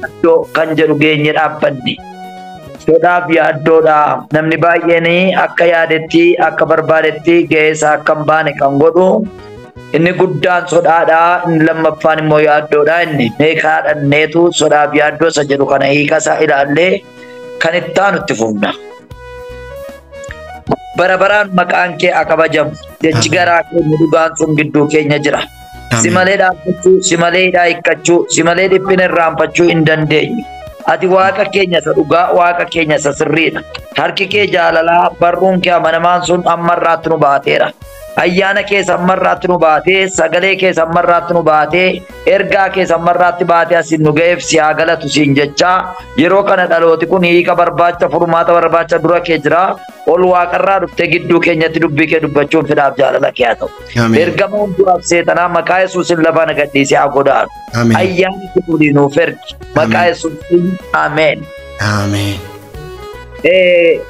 yaaddoo kan jedhu geenye dhaabbanne. Sodaaf yaaddoodha. Namni baay'een akka yaadetti akka barbaadetti ga'ee isaa akka hin baane kan godhu. Inni guddaan sodaadha. Inni lammaffaan immoo yaaddoodha. Inni meeqaadhanneetu sodaaf yaaddoo isa jedhu kana hiika isaa ilaallee kan itti aanu itti fufna. Bara baraan maqaan kee haa kabajamu. Jechi garaa keenya dhugaan sun gidduu keenya jira. Si malee dhaabbachuu, si malee hiikkachuu, si malee dhiphina irraanfachuu hin dandeenyu. Ati waaqa keenya isa dhugaa, waaqa keenya isa sirriidha. Harki kee jaalalaa, barruun kee amanamaan sun ammarraatti nu baateera. Ayyaana kee ammarraatti nu baatee, sagalee kee ammarraatti nu baatee, ergaa kee ammarraatti baatee asin nu ga'eef si haa galatu siin jechaa. Yeroo kana dhalooti kun hiika barbaacha, furmaata barbaacha dura kee jira. Ol waaqarraa dhuftee gidduu keenyatti dubbii kee dubbachuun fedhaaf jaalala kee haa ta'u. Ergamoon duraaf seetanaa maqaa Yesuusin lafa na gadhiisee haa godaanu. Ayyaanni kun nuuf ergi. Maqaa Yesuusin ameen. Ameen.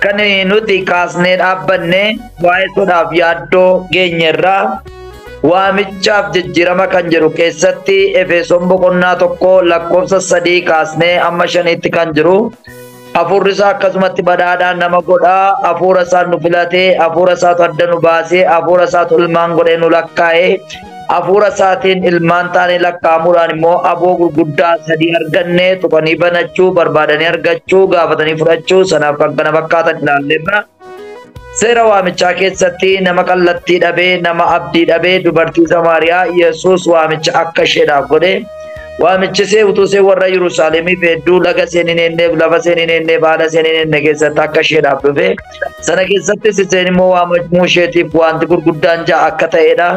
Kan nuti kaasnee dhaabbanne waa'ee sodaaf yaaddoo geenyerraa waamichaaf jijjiirama kan jedhu keessatti Efesoon boqonnaa 1 lakkoofsa 3 kaasnee amma 5tti kan jiru. Hafuurri isaa akkasumatti badhaadhaan nama godhaa. Hafuura isaa nu filatee, hafuura isaatu adda nu baasee, hafuura isaatu ilmaan godhee nu lakkaa'ee, hafuura isaatiin ilmaan taanee lakkaa'amuudhaan immoo aboo gurguddaa 3 argannee tuqanii banachuu, barbaadanii argachuu, gaafatanii fudhachuu, sanaaf kan kana fakkaatan ilaallee bira. Seera waamichaa keessatti nama kallattii dhabee, nama abdii dhabee, dubartii Samaariyaa Yesuus waamicha akka isheedhaaf godhe. Waamichi utuu warra Yerusaalemiif hedduu laga seenineenneef lafa seenineenneef haala seenineenneef keessatti akka isheedhaaf dhufe. Sana keessatti siseen immoo waamamuu isheetiif wanti gurguddaan ja'a akka ta'edha.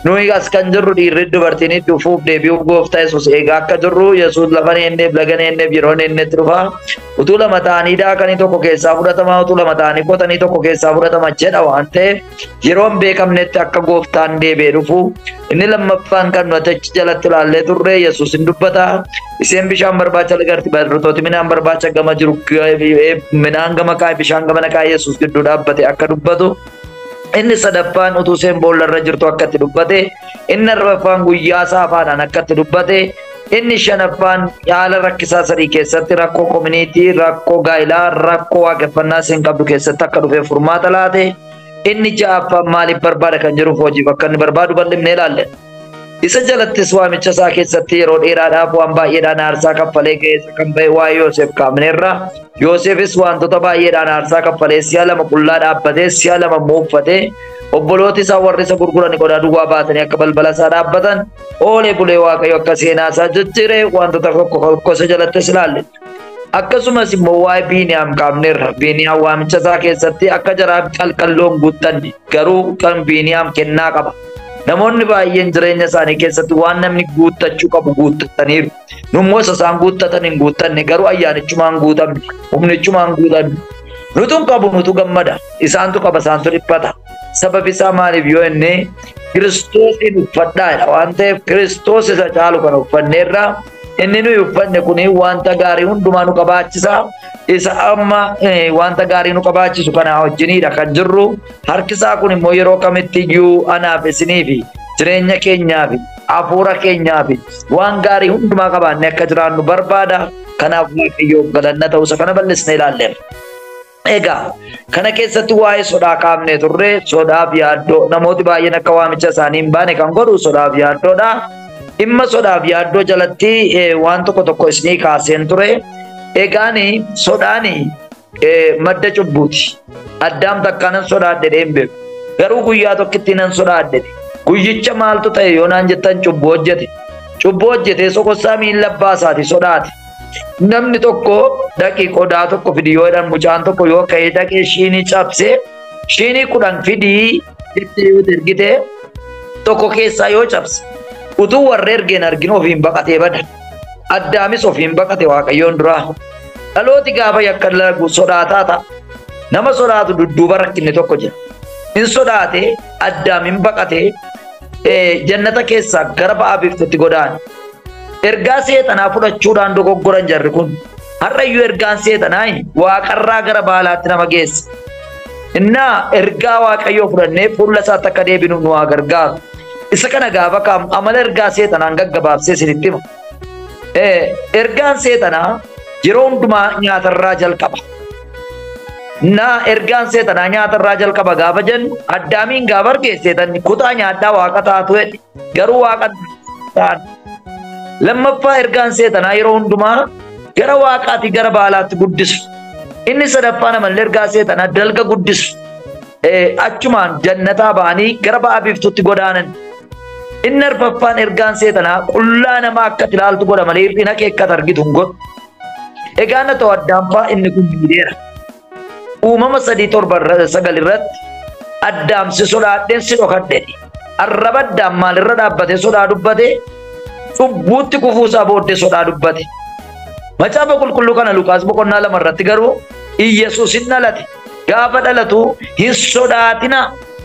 Nuyi as kan jirru dhiirri dubartiin dhufuuf deebi'uuf gooftaa Yesuus eegaa akka jirru Yesuus lafa neenneef laga neenneef yeroo neennetti dhufa. Utuu lama ta'anii daakanii tokko keessaa fudhatama, utuu lama ta'anii qotanii tokko keessaa fudhatama jedha waan ta'eef yeroo hin beekamnetti akka gooftaan deebi'ee dhufu. Inni lammaffaan kan nuti achi jalatti ilaallee turre Yesuus hin dubbata. Iseen bishaan barbaacha lagarti bartooti midhaan barbaacha gama jiru midhaan gama kaa'e bishaan gama naqaa Yesuus gidduu dhaabbate akka dubbatu. Inni sadaffaan utuu isheen boollarra jirtu akka itti dubbate. Inni arfaffaan guyyaa saafaadhaan akka itti dubbate. Inni shanaffaan haala rakkisaa 3 keessatti rakkoo koominiitii, rakkoo gaa'ilaa, rakkoo waaqeffannaa isheen qabdu keessatti akka dhufee furmaata laate. Inni ja'affaan maaliif barbaada kan jiruuf hojiif akka inni barbaadu bal'ifnee ilaalle. Isa jalattis waamicha isaa keessatti yeroo dheeraadhaaf waan baay'eedhaan aarsaa kaffalee keessa kan ba'e waa'ee Yoosef kaafneerra. Yoosefis wantoota baay'eedhaan aarsaa kaffalee si'a 2 qullaa dhaabbatee si'a 2 muuffatee obbolooti isaa warri isa gurguranii qodaa duwwaa baatanii akka balbala isaa dhaabbatan oolee bulee Waaqayyo akka seenaa isaa jijjiiree wantoota tokko isa jalattis ilaalle. Akkasumas immoo waa'ee Biiniyaam kaafneerra. Biiniyaam waamicha isaa keessatti akka jaraaf qalqalloon guuttanne garuu kan Biiniyaam kennaa qaba. Namoonni baay'een jireenya isaanii keessatti waan namni guuttachuu qabu guuttataniiru. Nummoo isaan guuttatan hin guuttanne garuu ayyaanichumaan guutamne, humnichumaan guutamne. Nutu qabu nutu gammada. Isaantu qaba isaantu dhiphata. Sababi isaa maaliif yoo inni Kiristoosin uffadhaadha waan ta'eef Kiristoos isa caalu kan uffanneerra. Inni nuyi uffanne kuni wanta gaarii hundumaa nu qabaachisa. Isa amma wanta gaarii nu qabaachisu kana wajjiniidha kan jirru. Harki isaa kun immoo yeroo kamitti iyyuu anaaf isiniifi jireenya keenyaaf hafuura keenyaaf waan gaarii hundumaa qabaanne akka jiraannu barbaada. Kanaaf Waaqayyoof galanna ta'u isa kana bal'isnee ilaalleera. Egaa kana keessatti waa'ee sodaa kaafnee turre. Sodaaf yaaddoo namooti baay'een akka waamicha isaanii hin baane kan godhu sodaaf yaaddoodha. Dhimma sodaaf yaaddoo jalatti waan tokko isinii kaaseen ture. Egaani sodaani madda cubbuuti. Addaam takkaanan sodaadhe hin beeku. Garuu guyyaa tokkitti nan sodaadhe. Guyyicha maaltu ta'e yoo naan jettan cubbuu hojjete. Cubbuu hojjetee sokossaa miilla baasaati sodaati. Namni tokko dhaqii qodaa tokko fidi yoo jedhan mucaan tokko yoo ka'ee dhaqee shiinii cabsee shiinii 10 fidii jettee yoo ergite tokko keessaa yoo cabse utuu warra ergeen arginu ofiin baqatee bada. Addaamis ofiin baqate Waaqayyoon duraa. Dhalooti gaafa yakka lagu sodaataa ta'a. Nama sodaatu dudduuba rakkinni tokko jira. In sodaate Addaamin baqatee jannata keessaa gara ba'aa biiftutti godaane. Ergaa seexanaa fudhachuudhaan dogoggoran jarri kun. Har'ayyuu ergaan seexanaa waaqarraa gara baalaatti nama geessa. Innaa ergaa Waaqayyoo fudhannee fuula isaatti akka deebinu nu haa gargaaru. Isa kana gaafa kam amala ergaa seexanaan gaggabaabsee isinitti hima. ergaan seetanaa yeroo hundumaa nyaatarraa jalqaba. Na ergaan seetanaa nyaatarraa jalqaba gaafa jennu Addaamiin gaafa arge seetanni kutaa nyaadhaa waaqa taatu jedhe garuu waaqa ta'an. Lammaffaa ergaan seetanaa yeroo hundumaa gara waaqaati gara baalaatti guddisu. Inni sadaffaan amallee ergaa seetanaa dalga guddisu. Achumaan jannataa ba'anii gara ba'a biiftuutti godaanan. Inni arfaffaan ergaan seetanaa qullaa namaa akka ilaaltu godha malee hir'ina kee akka argitu hin godhu. Egaa na ta'u Addaamfaa inni kun miidheera. Uumama 3:7 irratti Addaam si sodaadheen si dhokadheedhi. Arraba Addaam maalirra dhaabbate sodaa dubbate cubbuutti kufuusaa booddee sodaa dubbate. Macaafa qulqulluu kana Luqaas 2 irratti garuu Iyesuus hin dhalate. Gaafa dhalatu hin sodaatina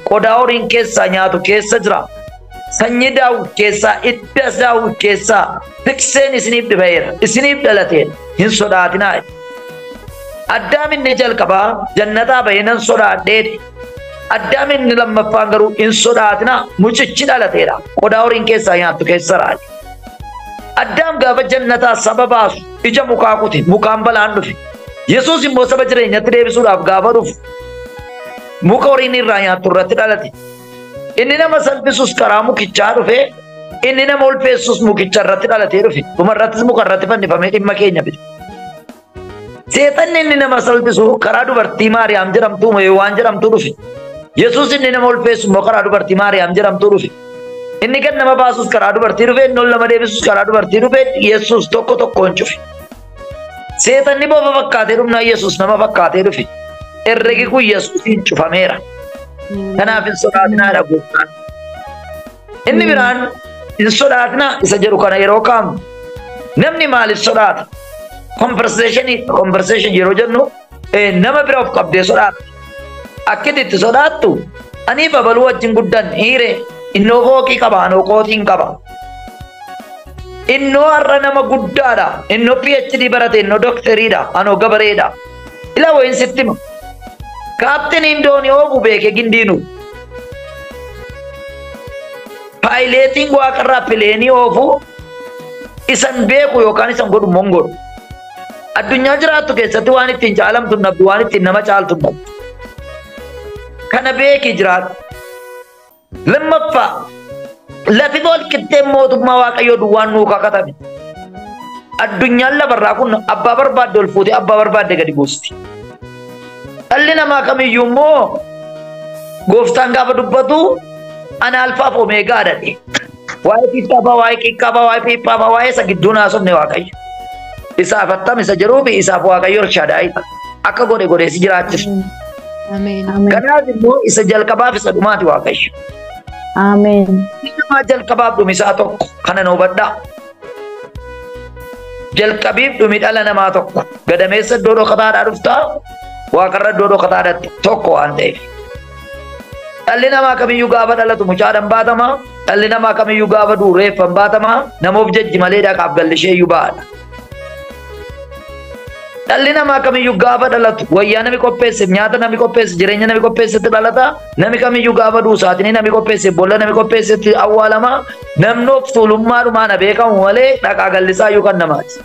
qodaa horiin keessaa nyaatu keessa jira. Sanyii Daawit keessaa idda Daawit keessaa tikseen isiniif dhibeera isiniif dhalateera hin sodaatinaa. Addaam inni jalqabaa jannataa bahee nan sodaadheedhe. Addaam inni lammaffaan garuu hin sodaatinaa mucichi dhalateera qodaa horiin keessaa nyaattu keessa raadhe. Addaam gaafa jannataa saba baasu ija mukaa kuti mukaan balaan dhufe. Yesuus immoo saba jireenyatti deebisuudhaaf gaafa dhufu muka horiin irraa nyaattu irratti dhalate. Inni nama salphisuus karaa mukichaa dhufe inni nama ulfeessuus mukicha irratti dhalatee dhufe. Dhumarrattis muka irratti fannifamee dhimma keenya fide. Seexanni inni nama salphisu karaa dubartii Maariyaam jedhamtuu waan jedhamtu dhufe. Yesuus inni nama ulfeessu immoo karaa dubartii Maariyaam jedhamtu dhufe. Inni kan nama baasuus karaa dubartii dhufe inni ol nama deebisuus karaa dubartii dhufe Yesuus tokko tokkoon cufe. Seexanni bofa fakkaatee dhumnaa Yesuus nama fakkaatee dhufe. Herregi kun Yesuusiin cufameera. Kanaaf hin sodaatinaa gooftaan. Inni biraan hin sodaatinaa isa jedhu kana yeroo kaamu namni maaliif sodaata? Conversation yeroo jennu nama bira of qabdee sodaata. Akkiti itti sodaattu aniif abaluu wajjin guddan hiire innoo fooqii qaba anoo kootiin qaba. Innoo har'a nama guddaadha. Innoo PhD barate innoo doktariidha anoo gabareedha. Ila wayin sittima. Kaapteniin doonii oofu beeke gindiinu. Paayileetiin waaqarraa pileenii oofu isan beeku yookaan isan godhu mongodhu. Addunyaa jiraattu keessatti waan ittiin caalamtu nabdu waan ittiin nama caaltu nabdu. Kana beeki jiraatu. Lammaffaa lafi bool qixxeen mootummaa Waaqayyoo duwwaan nuu kakatame. Addunyaan lafarraa kun abbaa barbaadde ol fuutee abbaa barbaadde gadi buusti. Dhalli namaa kamiyyuu immoo gooftaan gaafa dubbatu ana alfaaf omeegaa dhadhe. Waa'ee xiqqaafaa, waa'ee qiqqaafaa, waa'ee piiphaafaa, waa'ee isa gidduu naasofne Waaqayyo. Isaaf attam isa jedhuufi isaaf Waaqayyo Elshadaay akka godhe godheesi jiraachisu. Kanaaf immoo isa jalqabaaf isa dhumaati Waaqayyo. Nama jalqabaaf dhumisaa tokko kana nu hubadhaa. Jalqabiif dhumi dhala namaa tokko gadameessa iddoo dhokataadhaa dhuftaa waaqarra iddoo dhokataadhaatti tokko waan ta'eef. Dhalli namaa kamiyyuu gaafa dhalatu mucaadhaan baatamaa. Dhalli namaa kamiyyuu gaafa du'u reeffaan baatamaa. Namoof jajji malee dhaqaaf gallisheeyyuu ba'aadha. Dhalli namaa kamiyyuu gaafa dhalatu wayyaa nami qopheesse nyaata nami qopheesse jireenya nami qopheessetti dhalata. Nami kamiyyuu gaafa du'u saatinii nami qopheesse boolla nami qopheessetti awwaalama. Namnoof tuulummaadhumaan beekamu malee dhaqaa gallisaa yookaan namaati.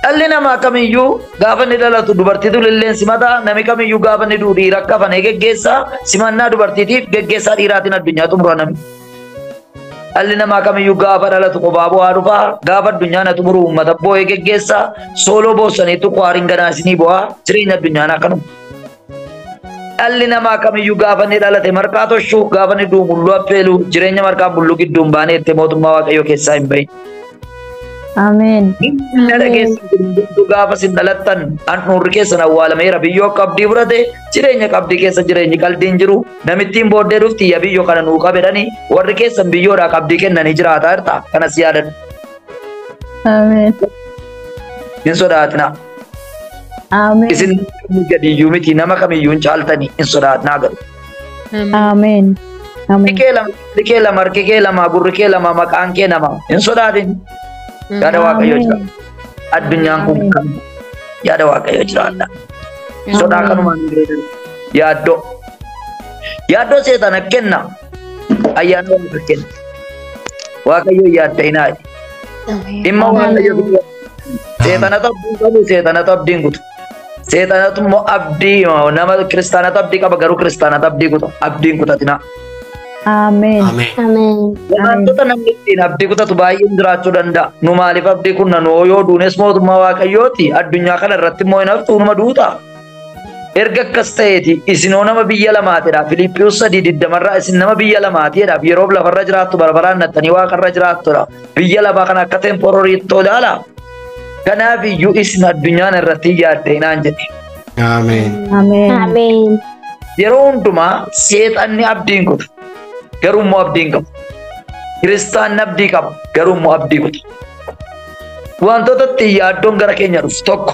Dhalli namaa kamiyyuu gaafa inni dhalatu dubartiitu lilleensi mataa nami kamiyyuu gaafa inni du'u dhiira akka fanee geggeessaa simannaa dubartiitiif geggeessaa dhiiraatiin addunyaa xumura nami. Dhalli namaa kamiyyuu gaafa dhalatu qophaa bu'aa dhufaa gaafa addunyaa na xumuru uummata boo'ee geggeessaa sooloo boossaniitu kwaariin ganaasinii bu'aa jireenya addunyaan akkanuma. Dhalli namaa kamiyyuu gaafa inni dhalate marqaa toshuu gaafa inni du'u mulluu affeelu jireenya marqaa mulluu gidduu hin baane itti mootummaa Waaqayyoo keessaa hin bahin. Ameen. Gaafa sin dhalattan handhuurri keessan awwaalameera biyyoo qabdii fudhate jireenya qabdii keessa jireenyi qaldiin jiru namittiin booddee dhufti ya biyyoo kana nuu qabedhanii warri keessan biyyoodhaa qabdii kennanii jiraataa jirta kanas yaadadhu. Ameen. Hin sodaatinaa. Ameen. Isin gadiyyuu miti nama kamiyyuu hin caaltanii hin sodaatinaa galu. Ameen. Ameen. Likee lama harki kee lama gurri kee lama maqaan kee nama hin sodaatin. Yaada Waaqayyoo jira. Addunyaan kun kan yaada Waaqayyoo jiraadha. Sodaa kanumaan yaaddoo. Yaaddoo seexana kenna. Ayyaana Waaqa kenna. Waaqayyoo yaadda hinaati. Dhimma waaqayyo biyya. Seexanatu abdiin qabu, seexanatu abdiin kutu. Seexanatu immoo abdii nama kiristaanatu abdii qaba garuu kiristaanatu abdii kutu. Abdiin kutatina. Amen. Wantoota namni ittiin abdii kutatu baay'een jiraachuu danda'a. Nu maaliif abdii kunna nu yoo duunes mootummaa waaqayyooti. Addunyaa kana irratti immoo hin haftu numa duuta. Erga akkas ta'eeti isinoo nama biyya lamaatidha. Filiippiyoos 3:20 isin nama biyya lamaatidha. Yeroo lafarra jiraattu barbaraan nattanii waaqarra jiraattudha. Biyya lafaa kana akka tempororiittoo ilaala. Kanaaf iyyuu isin addunyaan irratti yaaddeenaan jedhe. Amen. Yeroo hundumaa seexanni abdiin kutu. Garuu immoo abdiin qabu. Kiristaanni abdii qaba. Garuu immoo abdii kutu. Wantoota ittiin yaaddoon gara keenya dhufu tokko.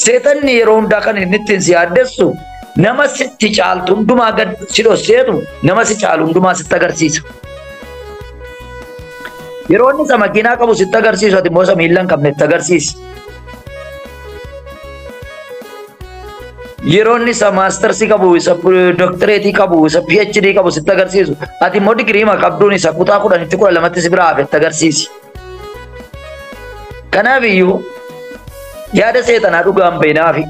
Seexanni yeroo hundaa kan inni ittiin si yaaddessu nama sitti caaltu hundumaa gad si dhosseetu nama si caalu hundumaa sitti agarsiisa. Yeroo inni isa makiinaa qabu sitti agarsiisu ati immoo isa miilla hin qabne itti agarsiisi. Yeroo inni isa maastarsii qabu, isa doktoreetii qabu, isa PhD qabu sitti agarsiisu ati immoo digiriima qabduun isa kutaa 10-12 si biraa hafe itti agarsiisi. Kanaaf iyyuu yaada seexanaa dhugaan bahinaafi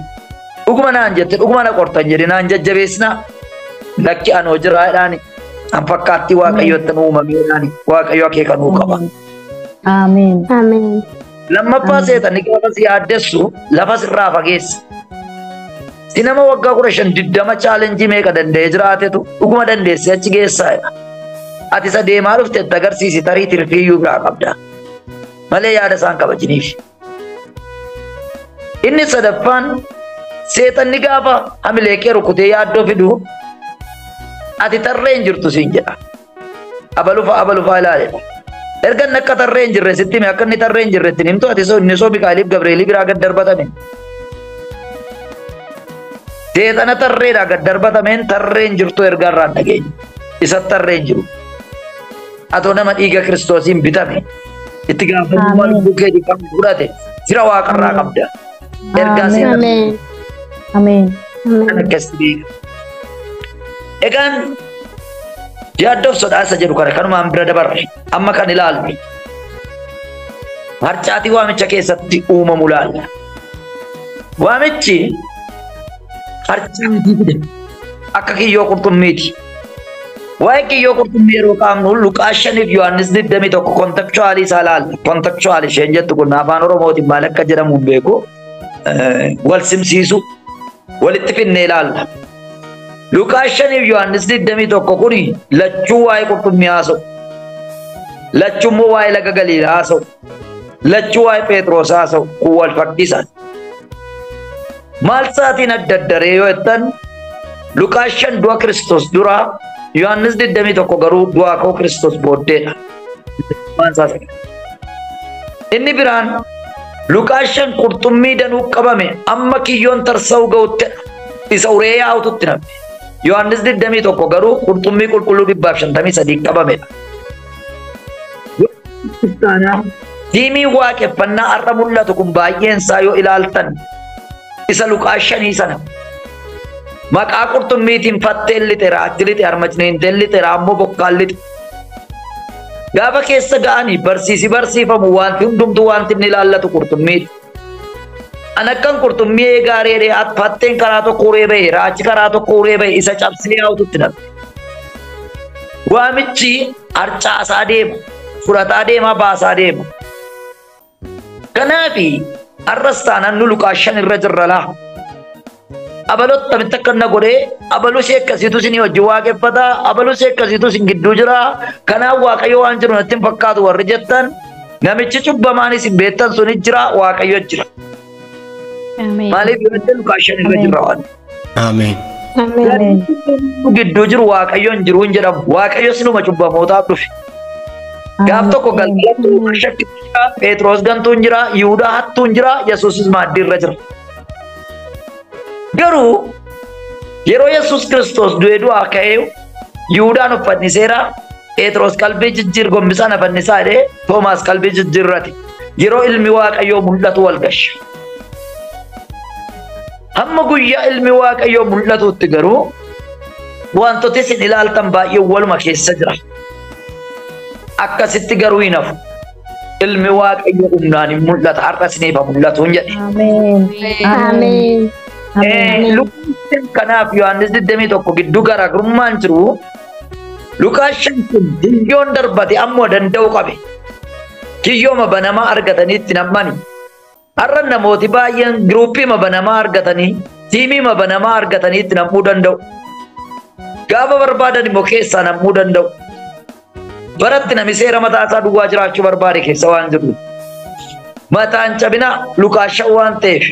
dhuguma naan jette dhuguma na qortan jedhe naan jajjabeessinaa lakki anoo jiraadhaani an fakkaattii waaqayyootti nu uumameedhaani waaqayyo akeeka nuu qaba. Amen. Lammaffaa seexanni gaafa si yaaddessu lafa sirraa fageessa. Si nama waggaa 15-20 chaalenjii meeqa danda'ee jiraatetu dhuguma dandeesse achi geessaadha. Ati isa deemaa dhufte itti agarsiisi tarii tirfiiyyuu biraa qabda. Malee yaada isaan kabajiniif. Inni sadaffaan seexanni gaafa hamilee kee rukutee yaaddoo fidu ati tarree hin jirtu siin jedha. Abalufaa ilaaledha. Erga inni akka tarree hin jirre sitti hime akka inni tarree hin jirretti himtu ati inni soo Mikaa'eliif Gabreelii biraa gad darbatame. Seexana tarreedhaa gad darbatameen tarree hin jirtu erga irraan dhageenya. Isatti tarree hin jiru. Atoo nama dhiiga Kiristoosiin bitame itti gaafatamummaa lubbuu keetii kan fudhate fira waaqarraa qabda. Ergaa seexana. Amen. Kan akkasii beeka. Egaan yaaddoof sodaasa jedhu kana kanumaan bira dabarre amma kan ilaallu harcaatii waamicha keessatti uumamu ilaalla. Waamichi harcaatii fide akka kiyyoo qurxummiiti. Waa'ee kiyyoo qurxummii yeroo qaamnu Luqaas 5 fi Yohaannis 21 kontekstuaalii isaa ilaalla. Kontekstuaalii isheen jettu kun afaan Oromootiin maal akka jedhamu hin beeku. Wal simsiisu walitti finnee ilaalla. Luqaas 5 fi Yohaannis 21 kuni lachuu waa'ee qurxummii haasa'u. Lachuu immoo waa'ee laga Galiilaa haasa'u. Lachuu waa'ee Phexros haasa'u kun wal fakkiisan. Maal saatiin adda addaree yoo jettan Luqaas 5 du'a Kiristoos duraa Yohaannis 21 garuu du'aa ka'uu Kiristoos booddeedha. Inni biraan Luqaas 5 qurxummii danuu qabame amma kiyyoon tarsa'uu ga'uttedha. Isa uree yaa'ututti namni. Yohaannis 21 garuu qurxummii qulqulluu 553 qabamedha. Diimii waaqeffannaa har'a mul'atu kun baay'een isaa yoo ilaaltan isa Luqaas 5 sana. Maqaa qurxummiitiin fatteen lixe raatti lixe harmacneen lixe raammoo bokkaan lixe. Gaafa keessa ga'anii barsiifamu wanti hundumtuu wanti inni ilaallatu qurxummiiti. An akkan qurxummii eegaaree dheeyaat fatteen karaa tokko uree bahe raachi karaa tokko uree bahe isa cabsee yaa'ututti nabe. Waamichi harcaasaa deema fudhataa deema baasaa deema. Kanaafi har'as taanaan nu Luqaas 5 irra jirra laa. Abalot tamitti akka na godhee abaluu ishee akkasiitu isin wajjin waaqeffataa abaluu ishee akkasiitu isin gidduu jira kanaaf waaqayyo waan jiru natti hin fakkaatu warri jettan namichi cubbamaan isin beektan suni jira waaqayyo jira. Maaliif yoo jedhu Luqaas 5 irra jirra waan. Gidduu jiru waaqayyo hin jiru hin jedhamu waaqayyo sinuma cubbamootaaf dhufe. Gaaf tokko galgala shakki jira Phexros gantuun jira Yihuudaa hattuun jira Yesuusis maaddii irra jira. Garuu yeroo Yesuus Kiristoos du'ee du'aa ka'ee Yihuudaan uffanniseera Phexros qalbii jijjiir gombisaan afannisaa jedhee Toomaas qalbii jijjiirrate yeroo ilmi waaqayyoo mul'atu wal gashe. Hamma guyyaa ilmi waaqayyoo mul'atutti garuu wantoota isin ilaaltan baay'ee waluma keessa jira. Akkasitti garuu hin hafu. ilmi waaqayyo humnaan hin mul'ata har'as ni mul'atu hin jedhe. Ameen. Ameen. Luqaas kanaaf Yohaannis 21 gidduu garaagarummaan jiru. Luqaas 5 kun kiyyoon darbate ammoo danda'u qabe. Kiyyooma banamaa argataniitti namani. Har'a namooti baay'een giruuppii banamaa argatanii tiimii banamaa argataniitti namuu danda'u. Gaafa barbaadan immoo keessaa namuu danda'u. Baratti nami seera mataa isaa duwwaa jiraachuu barbaade keessa waan jiru. Mataan cabina Luqaas 5 waan ta'eef.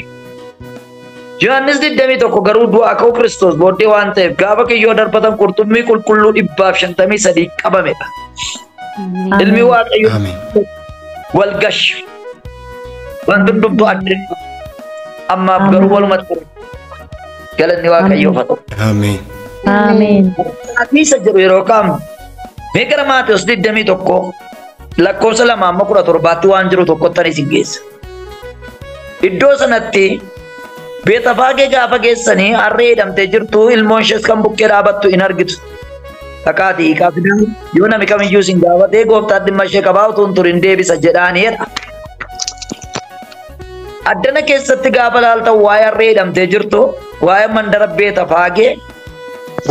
Yohaannis 21 garuu du'aa ka'uu Kiristoos booddee waan ta'eef gaafa kiyyoo darbatan qurxummii qulqulluu 153 qabamedha. Ilmi waaqayyo walgashi wanti hundumtuu addunyaa ammaaf garuu walumatti galanni waaqayyoof haa ta'u. Ameen. Isa jedhu yeroo kaamu mee gara Maatewos 21 lakkoofsa 2:17 waan jiru tokkotti isin geessa. Iddoo sanatti Beetfaagee gaafa geessanii harree hidhamtee jirtu ilmoon ishees kan bukkee dhaabattu in argitu. Dhaqaatii hiikaa fidaa yoo nami kamiyyuu isin gaafatee gooftaan dhimma ishee qabaa utuu hin turin deebisa jedhaaniidha. Addana keessatti gaafa laaltan waa'ee harree hidhamtee jirtu waa'ee mandara Beetfaagee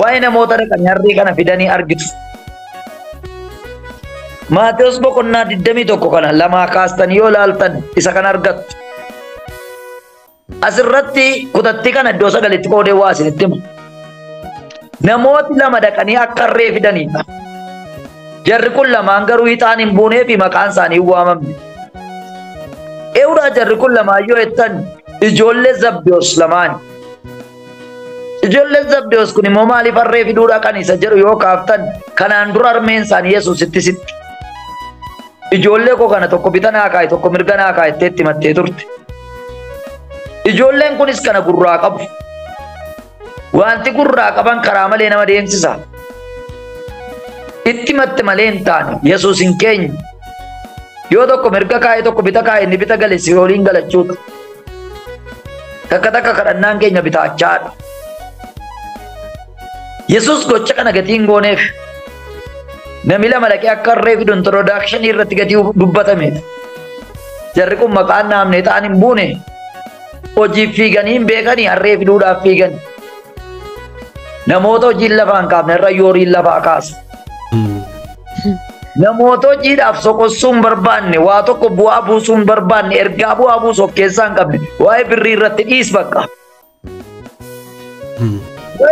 waa'ee namoota dhaqanii harree kana fidanii argitu. Maatewos boqonnaa 21 kana lamaa kaastanii yoo laaltan isa kan argattu. Asirratti kutatti kana iddoo 9tti qoodee waa isinitti hima. Namooti lama dhaqanii akka harree fidanidha. Jarri kun lamaan garuu ixaan hin buunee fi maqaan isaanii hin waamamne. Eewudhaa jarri kun lamaan yoo jettan ijoollee Zabdewoos lamaan. Ijoollee Zabdewoos kun immoo maaliif harree fiduudha kan isa jedhu yoo kaaftan kanaan dura harmeen isaanii Yesuusitti sitti. Ijoollee koo kana tokko bita naa kaa'i tokko mirga naa kaa'i itti himattee turte. Ijoolleen kunis kana gurraa qabu. Wanti gurraa qaban karaa malee nama deemsisa. Itti himatte malee hin taane Yesuus hin keenye. Yoo tokko mirga kaa'e tokko bita kaa'e inni bita gale si waliin galachuudha. Takka takka kadhannaan keenya bitaachaadha. Yesuus gocha kana gatii hin gooneef. Nami lama dhaqee akka harree fidu introdakshinii irratti gatii dubbatame. Jarri kun maqaan naamne ta'an hin buune. Hojii fiiganii hin beekanii harree fiduudhaaf fiigan. Namoota hojiin lafaa hin kaafne irra yooriin lafaa kaasa. Namoota hojiidhaaf soqossuu hin barbaanne waa tokko bu'aa buusuu hin barbaanne ergaa bu'aa buusu of keessaa hin qabne waa'ee birrii irratti dhiis bakka.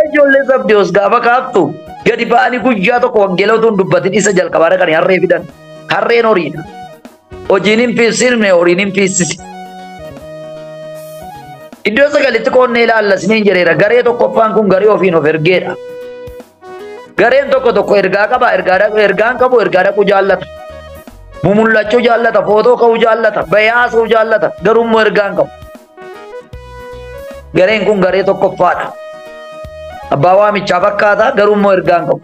Ijoollee Zabdewoos gaafa kaaftu gadi ba'anii guyyaa tokko wangeela utuu hin dubbatin isa jalqabaa dhaqanii harree fidan. Harreen horiidha. Hojiin hin fiigsifne horiin hin fiigsisi. Iddoo 9tti qoonnee ilaallasneen jedheera. Garee tokkoffaan kun garee ofiin of ergeedha. Gareen tokko ergaa qaba. Ergaan qabu ergaa dhaquu jaallata. Mumullachuu jaallata. Footoo ka'uu jaallata. Bayaasuu jaallata. Garuu ergaan qabu. Gareen kun garee tokkoffaadha. Abbaa waamichaa fakkaata. Garuu ergaan qabu.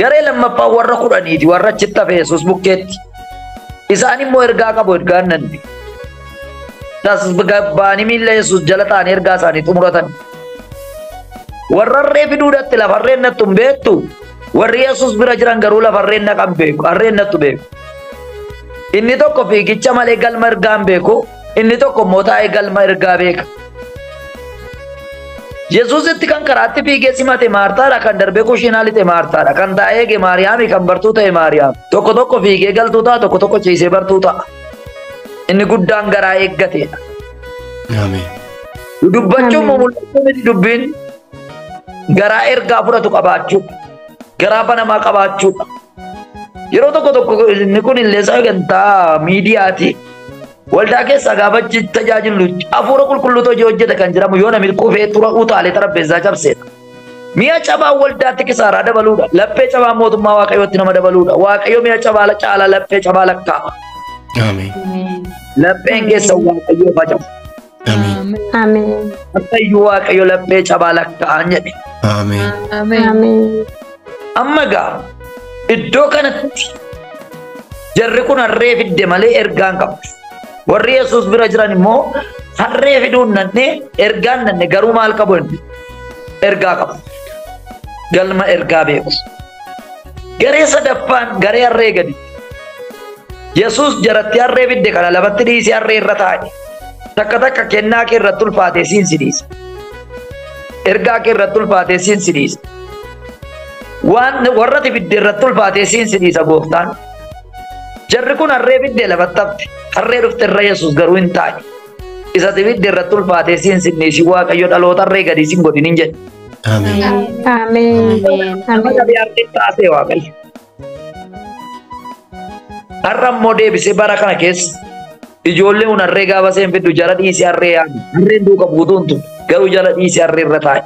Garee lammaffaa warra 10ti. Warra achitti hafe Yesuus bukkeetti. Isaan immoo ergaa qabu. Ergaan nanni. Tasgabbaanii miilla Yesuus jala ta'anii ergaa isaanii xumuratan. Warra harree fiduudhaatti lafa harreen nattu hin beektu. Warri Yesuus bira jiran garuu lafa harreen naqan beeku. Harreen nattu beeku. Inni tokko fiigicha malee galma ergaa hin beeku. Inni tokko immoo taa'ee galma ergaa beeka. Yesuusitti kan karaatti fiigee simate Maartaadha. Kan darbee kushiinaa lixe Maartaadha. Kan taa'ee eege Maariyaami. Kan bartuu ta'e Maariyaam. Tokko fiigee galtuu ta'a. Tokko ciisee bartuu ta'a. Inni guddaan garaa eeggateedha. Ameen. Dubbachuun mul'achuu miti dubbiin garaa ergaa fudhatu qabaachuu. Garaa banamaa qabaachuudha. Yeroo tokko inni kun illee sagantaa miidiyaati. Waldaa keessaa gaafa tajaajilu hafuura qulqulluutu hojii hojjeta kan jedhamu yoo namni qufee tura utaalee tarabbeessaa cabseedha. Mi'a cabaa waldaatti kisaaraa dabaluudha. Laphee cabaa mootummaa Waaqayyootti nama dabaluudha. Waaqayyo mi'a cabaa caalaa laphee cabaa lakkaa'a. Ameen. Lapheen keessa Waaqayyoo facamu. Ameen. Waaqayyo Waaqayyo laphee cabaa lakkaa'an jedhe. Ameen. Ameen. Amma gaa iddoo kanatti jarri kun harree fidde malee ergaan qabu. Warri Yesuus bira jiran immoo harree fiduun nanne ergaan nanne garuu maal qabu inni? Ergaa qabu. Galma ergaa beeku. Garee sadaffaan garee harree gadi. Yesus jaratti harree bidde kana lafatti dhiisee harree irra taa'e. Takka takka kennaa kee irratti ulfaatee siin sidiisa. Ergaa kee irratti ulfaatee siin sidiisa. Waan warratti bidde irratti ulfaatee siin sidiisa gooftaan. Jarri kun harree bidde lafatti hafte. Harree dhufte irra Yesus garuu hin taa'e. Isa bidde irratti ulfaatee siin sinniisi Waaqayyo dhaloota harree gadii siin godhin hin jedhe. Ameen. Ameen. Ameen. Har'a immoo deebisee bara kana keessa ijoollee kun harree gaafa seen fiddu jala dhiisee harree yaadu. Harreen duuka buutuun tun garuu jala dhiisee harree irra taa'e.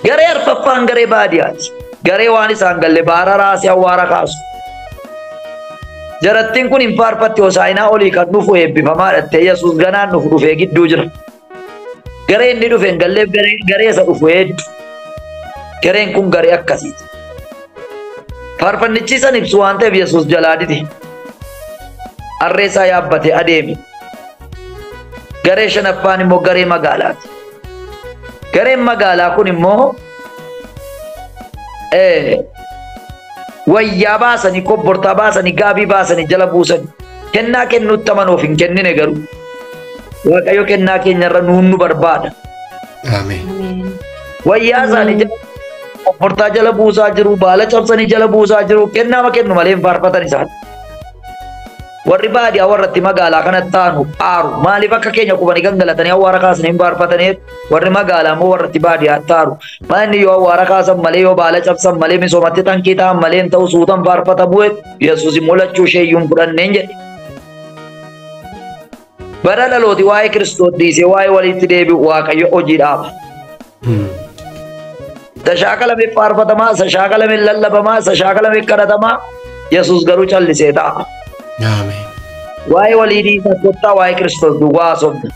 Garee arfaffaan garee baadiyyaati. Garee waan isaan galle baara raasee awwaara kaasu. Jarattiin kun hin faarfatti Hoosaa'inaa olii kan dhufu eebbifamaa dhattee Yesuus ganaan dhufu dhufee gidduu jira. Garee inni dhufe hin galleef garee isa dhufu hedduu. Gareen kun garee akkasiiti. Faarfannichi san ibsu waan ta'eef Yesuus jalaa dide. Harree isaa yaabbatee adeeme. Garee shanaffaan immoo garee magaalaati. Gareen magaalaa kun immoo wayyaa baasanii, kobbortaa baasanii, gaabii baasanii jala buusanii. Kennaa kennuutti amanuuf hin kennine garuu. Waaqayyo kennaa keenyarra nu barbaada. Ameen. Wayyaa isaanii jala kobbortaa jala buusaa jiru, baala cabsanii jala buusaa jiru. Kennaama kennu malee hin faarfatan isaan. Warri baadiyyaa warratti magaalaa kanatti taanu aaru. Maaliif akka keenya qubanii gangalatanii awwaara kaasanii hin faarfataniif warri magaalaa immoo warratti baadiyyaa taaru. Maanni yoo awwaara kaasan malee yoo baala cabsan malee misoomatti tankii ta'an malee hin ta'u suutan faarfatamu Yesuus immoo lachuu isheeyyuu hin fudhanneen jedhe. Bara dhalooti waa'ee Kiristoos dhiisee waa'ee walitti deebi'u Waaqayyo hojii dhaaba. Sashaakalame faarfatamaa, sashaakalame lallabamaa, sashaakalame kadhatamaa Yesuus garuu callisee ta'a. Ameen. Waa'ee walii dhiisaa kottaa waa'ee Kiristoos duwwaa haasofna.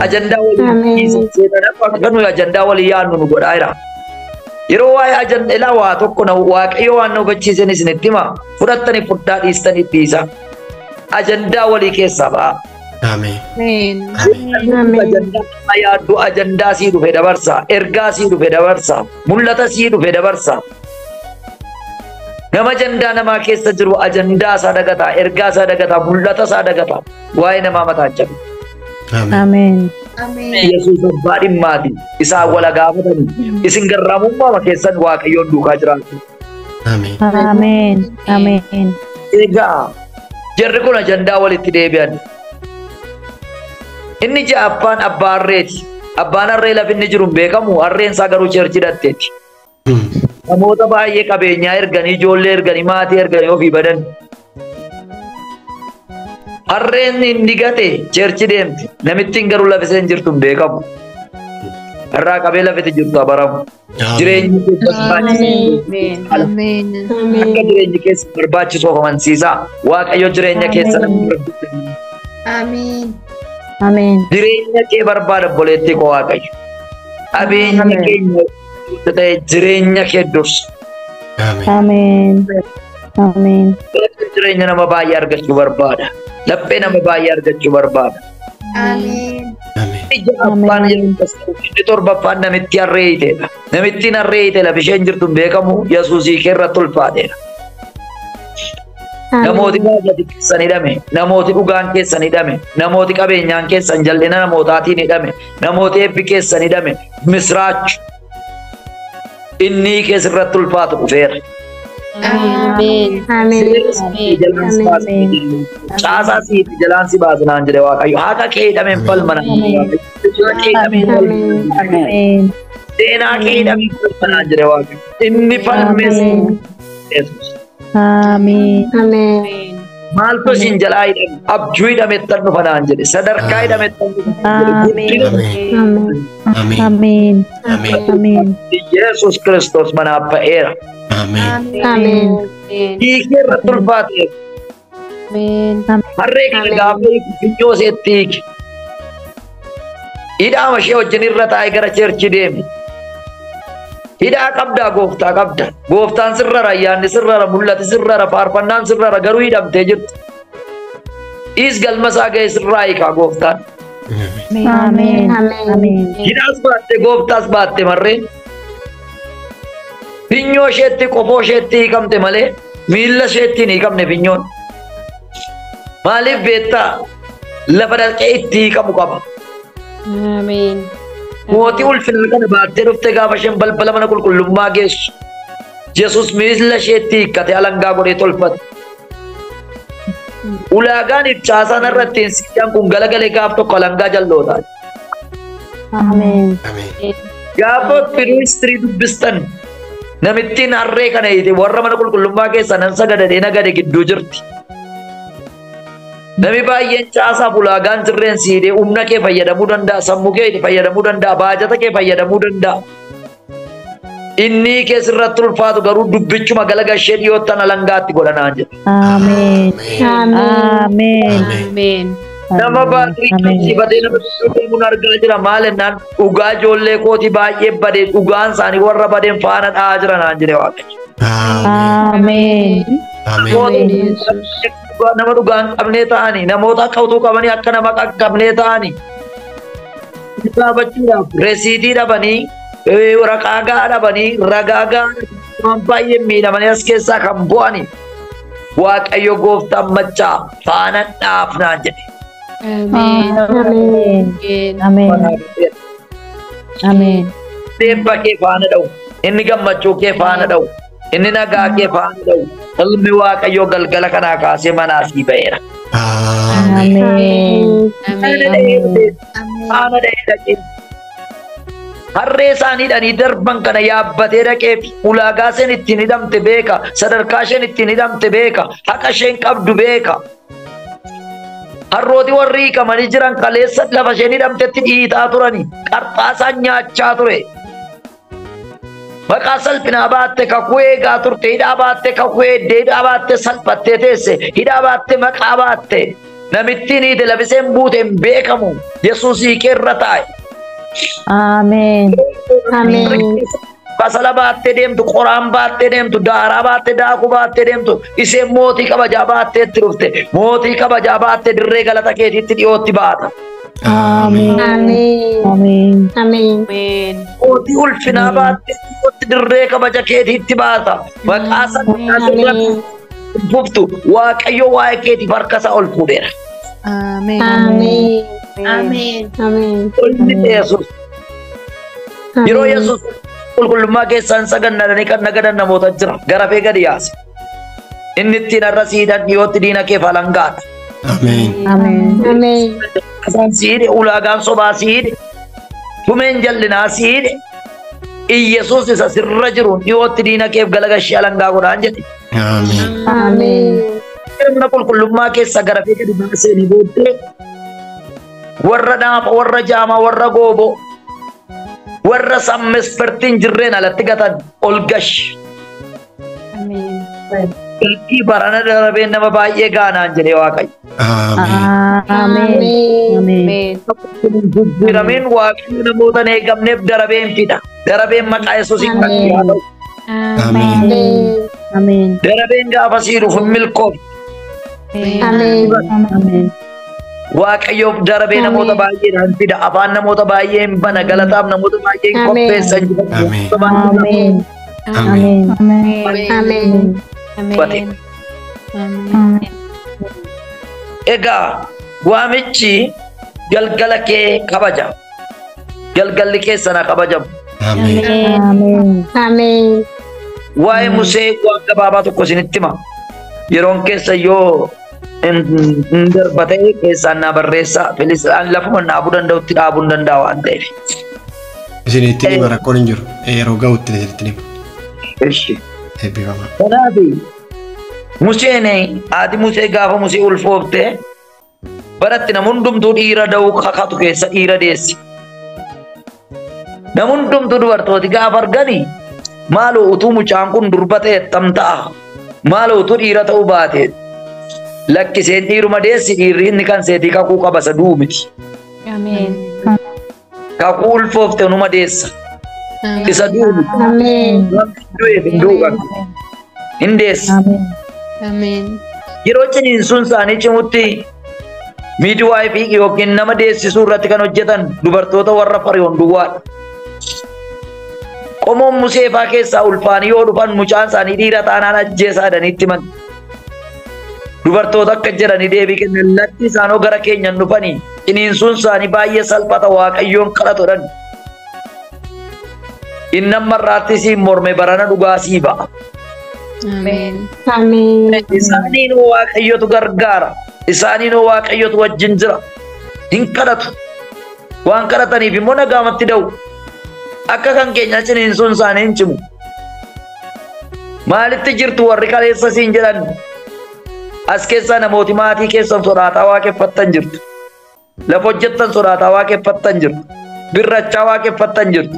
Ajandaa walii dhiisaa seetan akka nuyi ajandaa walii yaadnu nu godhaa jira. Yeroo waa'ee ajandaa ilaa waa tokko na Waaqayyo waan nu hubachiisan isinitti hima fudhattanii fudhaa dhiistanii dhiisa. Ajandaa walii keessaa ba'a. Ameen. Ajandaa yaaddu ajandaa sii dhufe dabarsa. Ergaa sii dhufe dabarsa. Mul'ata sii dhufe dabarsa. Nama ajandaa namaa keessa jiru ajandaa isaa dagataa, ergaa isaa dagataa, mul'ata isaa dagataa. Waa'ee namaa mataa jabu. Ameen. Yesuus abbaa dhimmaati. Isaan wala gaafatanii. Isin garraamummaa keessan Waaqayyoon duukaa jiraatu. Ameen. Ameen. Ameen. Egaa jarri kun ajandaa walitti deebi'an. Inni ja'affaan abbaa harreeti. Abbaan harree lafa inni jiru hin beekamu. Harreen isaa garuu cheerchi hidhatteeti. Namoota baay'ee qabeenyaa erganii, ijoollee erganii, maatii erganii ofii badan. Harreen inni gate cheerchi deemte. Namittiin garuu lafa isheen jirtu hin beekamu. Irraa qabee lafatti jirtu abaramu. Jireenyi akka jireenyi keessa barbaachisu of amansiisaa. Waaqayyo jireenya keessa namni barbaadu. Ameen. Ameen. Jireenya kee barbaada obboleettii koo Waaqayyo. Qabeenyi keenya ta'e jireenya kee dursa. Ameen. Ameen. Jireenya nama baay'ee argachuu barbaada. Laphee nama baay'ee argachuu barbaada. Ameen. Abbaan inni torbaffaan namitti harree hiiteedha. Namittiin harree hiite lafa isheen jirtu hin beekamu Yesuusii keerratti ulfaateedha. Namooti baay'ee keessan hidhame, namooti dhugaan keessan hidhame, namooti qabeenyaan keessan jal'ina namootaatiin hidhame, namooti eebbi keessan hidhame, misraachu inni keessirratti ulfaatu dhufeera. Ameen. Caasaa siiti jalaan si baasinaan jedhe Waaqayyo. Haqa kee hidhameen falmanaan seenaa kee hidhameen falmanaan jedhe Waaqayyo. Inni falmees Yesuus. Ameen. Ameen. Maaltu isin jalaa hidhame? Abjuu hidhamettan dhufanaan jedhe. Sadarkaa hidhamettan dhufanaan jedhe. Ameen. Ameen. Yesuus Kiristoos manaaf ba'eera. Ameen. Hiikee irratti ulfaateera. Harree kana gaafa finyoo seetti hiike. Hidhaama ishee wajjin irra taa'ee gara cheerchi deeme. Hidhaa qabdaa gooftaa qabda. Gooftaan sirrara, ayyaanni sirrara, mul'ati sirrara, faarfannaan sirrara garuu hidhamtee jirti. Dhiis galma isaa ga'e sirraa hiikaa gooftaan. Ameen. Ameen. Hidhaas baatte gooftaas baatte marreen. Finyoo isheetti qofoo isheetti hiikamte malee miilla isheetti ni qabne finyoon. Maaliif beektaa lafa dhaqee itti hiikamu qaba. Ameen. Mootii ulfinaa kana baattee dhufte gaafa isheen balbala mana qulqullummaa geessu. Yesus miilla isheetti hiikkate alangaa godhee tolfate. Ulaagaan ibsaasaan irratti siidaan kun galagalee gaaf tokko alangaa jalloota. Ameen. Ameen. Gaafa ministirii dubbistan namittiin harree kana hiite warra mana qulqullummaa keessa nan sagadadee nagade gidduu jirti. Nami baay'een caasaaf ulaagaan jirreen siidee humna kee fayyadamuu danda'a, sammuu kee fayyadamuu danda'a, baajata kee fayyadamuu danda'a. Inni keessirratti ulfaatu garuu dubbichuma galaga ishee dhiyoottan alangaatti godhanaan jedha. Ameen. Ameen. Ameen. Nama baay'ee qabsiifatee nama deemuun argaa jira maal ennaan dhugaa ijoollee kooti baay'ee badee dhugaan isaanii warra badeen faana dha'aa jiranaan jedhe Waaqayyo. Ameen. Ameen. Nama dhugaan qabnee ta'anii namoota akka utuu qabanii akka nama qabnee ta'anii dhaabachuudhaaf resiitii dhabanii raqaagaa dhabanii ragaagaa waan baay'ee miidhamanii as keessaa kan bu'anii Waaqayyo gooftaan machaa faana dhaafnaan jedhe. Ameen. Ameen. Ameen. Deebba kee faana dha'u, inni gammachuu kee faana dha'u, inni nagaa kee faana dha'u. Ilmi Waaqayyoo galgala kanaa kaasee manaa sii ba'eera. Ameen. Faana dha'ee dhaqee. Harree isaanii dhanii darban kana yaabbatee dhaqee fi ulaagaa isheen ittiin hidhamte beeka, sadarkaa isheen ittiin hidhamte beeka, haqa isheen qabdu beeka. Harrooti warri hiikamanii jiran kaleessa lafa isheen hidhamtetti dhiitaa turani, qarxaa isaan nyaachaa ture. Maqaa salphinaa baatte kakuu eegaa turte, hidhaa baatte kakuu eeddee, hidhaa baatte salphattee teesse, hidhaa baatte maqaa baatte. Namittiin hiite lafiseen buute hin beekamu. Yesuus hiikeerra taa'e. Ameen. Ameen. Kasala baattee deemtu, qoraan baattee deemtu, daaraa baattee daakuu baattee deemtu, isheen mootii kabajaa baattee itti dhufte. Mootii kabajaa baattee dirree galata keetiitti dhiyootti baata. Ameen. Ameen. Ameen. Mootii ulfinaa baattee dhiyootti dirree kabaja keetiitti baata. Maqaa sanatti fuftu Waaqayyo waa'ee keetiif harka isaa ol fuudheera. Ameen. Ameen. Ameen. Ameen. Ulfinni Yesuus. Yeroo Yesuus qulqullummaa keessaan sagannadanii kan nagadan namoota jira. Garafee gadi yaase. Inni ittiin har'a siidhan dhiyootti diina kee falangaadha. Ameen. Ameen. Ameen. Kasaan siidhe, ulaagaan sobaa siidhe, tumeen jallinaa siidhe. Iyesuus isa sirra jiruun dhiyootti diina keef galagashee alangaa godhaan jedhe. Ameen. Ameen. Mana qulqullummaa keessa garafee gadi baasee ni booddee warra naafa, warra jaamaa, warra gooboo, warra sammespertiin jirreen alatti gatan ol gashi. Ameen. Galtii barana darabeen nama baay'ee gaanaan jedhee Waaqayyo. Ameen. Ameen. Jijjiirameen Waaqayyo namoota hin eegamneef darabeen fida. Darabeen maqaa Yesuusiin kan haa ta'u. Ameen. Ameen. Darabeen gaafa sii dhufu hin milkoofne. Ameen. Ameen. Waaqayyoof darabee namoota baay'eedhaan fida. Afaan namoota baay'een bana, galataaf namoota baay'een qopheessan jira. Ameen. Ameen. Ameen. Ameen. Ameen. Egaa waamichi galgala kee kabaja. Galgalli keessana kabajamu. Ameen. Ameen. Ameen. Waa'ee Musee waan gabaabaa tokko isinitti hima. Yeroon keessa yoo hin darbatee keessaan naa barreessaa. Filisxaan lafuma dhaabuu danda'utti dhaabuu hin danda'a waan ta'eef. Isin ittiin hima rakkoon hin jiru. Yeroo ga'utti ittiin hima. Ishi. Eebbifama. Kanaaf Museen haati Musee gaafa Musee ulfooftee baratti nam hundumtuu dhiira da'uu kakatu keessa dhiira deessi. Nam hundumtuu dubartooti gaafa arganii maaloo utuu mucaan kun durba ta'e tam ta'a. Maaloo utuu dhiira ta'uu baate lakkiseen dhiiruma deessi dhiirri inni kan seetii kakuu qabasa duu miti. Ameen. Kakuu ulfoofte numa deessa. Isa duu miti. Ameen. Du'eef hin duugan. Hin deessa. Ameen. Yeroo ciniinsuun isaanii cimutti miidwaayifii yookiin nama deessisuu irratti kan hojjetan dubartoota warra Fariyoon duwwaadha. qomoon Museefaa keessaa ulfaanii yoo dhufan mucaan isaanii dhiira taanaan ajjeesaa jedhaniitti himan. Dubartoota akka jedhanii deebii kennan latti isaanoo gara keenyan dhufanii ciniinsuun isaanii baay'ee salphata Waaqayyoon kadhatodhan. Inni ammarraatti siin morme barana dhugaa sii ba'a. Amen. Amen. Isaaniin Waaqayyotu gargaara. Isaaniin Waaqayyotu wajjin jira. Hin kadhatu. Waan kadhataniif immoo nagaamatti da'u. Akka kan keenya ciniinsuun isaanii hin cimu. Maalitti jirtu warri kaleessa siin jedhan? As keessa namooti maatii keessan sodaataa waaqeffattan jirtu. Lafa hojjettan sodaataa waaqeffattan jirtu. Birrachaa waaqeffattan jirtu.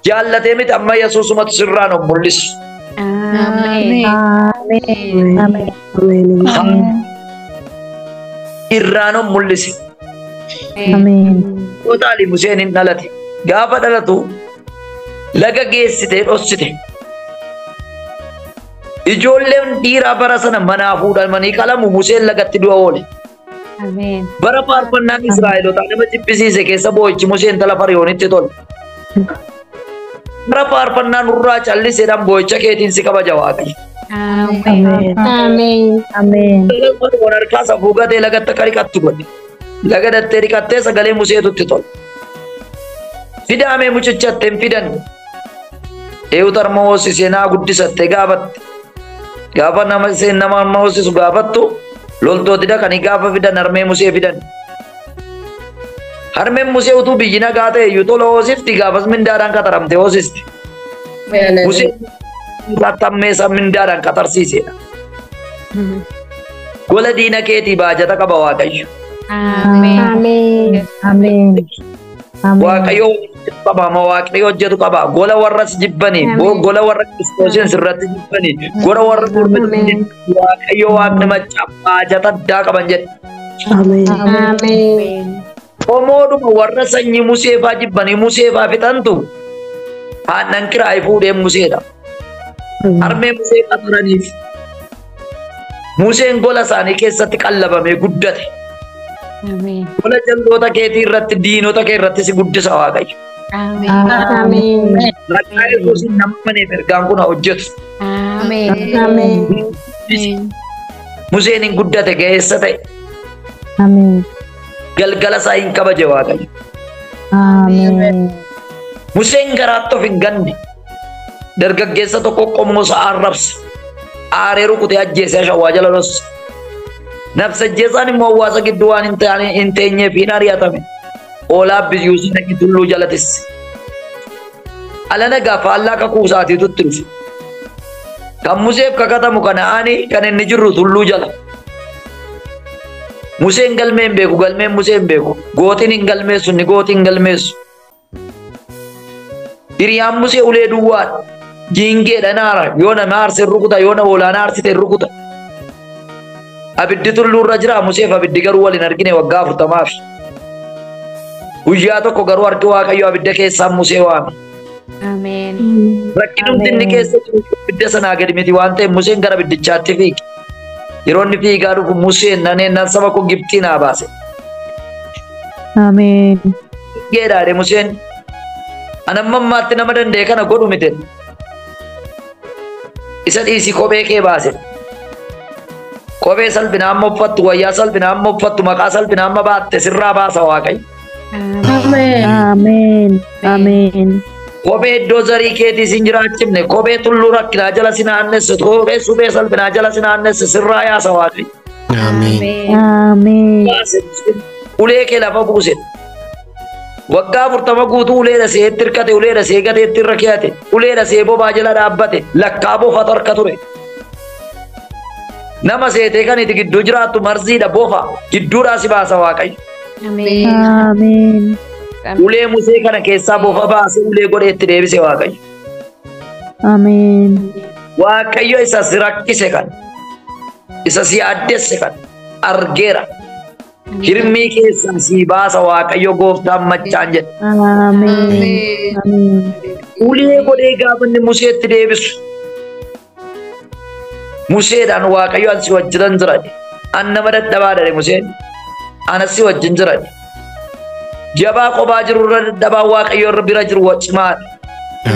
Jaallatee miti amma Yesuusumatu sirraan of mul'isu. Amen. Amen. Amen. Irraan of mul'isi. Amen. Kootaali Museen hin dhalate. Gaafa dhalatu laga geessitee dhossite. Ijoolleen dhiiraa bara sana manaa fuudhamanii qalamu Museen lagatti du'a oole. Amen. Bara faarfannaan Israa'elootaa nama jibbisiise keessa boo'ichi Museen tala Fariyoonitti tole. Bara faarfannaan urraa calliseedhaan boo'icha keetiin si kabaja Waaqayyo. Amen. Amen. Amen. Wal harkaa safuu gatee lagatti akka dhiqattu godhe. Laga dattee dhiqattee sagalee Museetutti tole. Fidaamee mucichatte hin fidan. Eewutu harma hoosisee naa guddisatte gaafatte. Gaafa nama isheen nama harma hoosisu gaafattu loltooti dhaqanii gaafa fidan harmee Musee fidan. Harmeen Musee utuu biyyi nagaa ta'e iyyuu tola hoosifti gaafas mindaadhaan qaxaramte hoosisti. Museen tattammeessa mindaadhaan qaxarsiisedha. Gola diina keetii baajata qaba Waaqayyo. Amen. Amen. Amen. Waaqayyo qabama Waaqayyo hojjetu qaba. Gola warras jibbanii, gola warra Kiristoosiin sirratti jibbanii, gola warra mormanii Waaqayyo Waaqni machaa baajata addaa qaban jedhe. Amen. Omoodhuma warra sanyii Museefaa jibbanii Museefaa fixantu aannan kiraayii fuudhee Museedha. Harmee Musee qaxaraniif Museen gola isaanii keessatti qallabamee guddate. Amen. Gola jalloota keetii irratti diinota kee irratti si guddisa Waaqayyo. Amen. Rakkoo Yesuusiin nama maneef ergaan kun hojjetu. Amen. Amen. Museen hin guddate ga'eessa ta'e. Amen. Galgala isaa hin kabaje Waaqayyo. Amen. Museen garaatti of hin ganne. Dargaggeessa tokko qomoo isaa arrabse. Aaree rukutee ajjeesee shawwaa jala dhosse. Nafsa ajjeesaan immoo hawaasa gidduu waan hin teenyeef hin ari'atame. Oolaa biyyuu sana tulluu jala tisse. Ala nagaa faallaa kakuu isaatiitu itti dhufe. Kan Museef kakatamu Kana'aanii kan inni jirru tulluu jala. Museen galmee hin beeku, galmeen Musee hin beeku. Gootiin hin galmeessu, inni gootiin hin galmeessu. Hiriyaan Musee ulee duwwaadha. Jiingeedha naara. Yoo nama aarse rukuta, yoo nama olaanaa aarsite rukuta. Abiddi tulluurra jira. Museef abiddi garuu wal hin argine waggaa 40. Guyyaa tokko garuu harki Waaqayyo abidda keessaan Musee waame. Amen. Rakkinumti inni keessa jiru abidda sanaa gadi miti waan ta'eef Museen gara abiddichaatti fiige. Yeroo inni fiigaa dhufu Museen nan saba koo Gibxii naa baase. Amen. Geedhaadhe Museen. Anamma ammaatti nama danda'e kana godhu mite. Isa dhiisii kophee kee baase. Kophee salphinaa amma uffattu, wayyaa salphinaa amma uffattu, maqaa salphinaa amma baatte sirraa baasa Waaqayyo. Amen. Amen. Amen. Kophee iddoo zarii keetiis hin jiraachifne, kophee tulluu rakkinaa jala si naannesse, kophee suphee salphinaa jala si naannesse sirraa yaasa Waaqayyo. Ameen. Amen. Ulee kee lafa buuse. Waggaa 40 guutuu uleedha seetti hirkate, uleedha see gateetti irra keeyate, uleedha see bobaa jala dhaabbate, lakkaa boofatu harka ture. Nama seetee kan itti gidduu jiraattu marziidha bofa, gidduudhaa si baasa Waaqayyo. Amen. Amen. Ulee Musee kana keessaa bofa baasee ulee godhee itti deebise Waaqayyo. Amen. Waaqayyo isa si rakkise kan, isa si addesse kan argeera. Hirmii keessaa si baasa Waaqayyo gooftaan machaan jedha. Amen. Amen. Ulee godhee gaafa inni Museetti deebisu. Museedhaan Waaqayyo ansi wajjinan jira. An nama dadhabaa dha Museen. Anasi wajjin jira. Jabaa kophaa jiru irra dadhabaa Waaqayyo irra bira jiru cimaadha.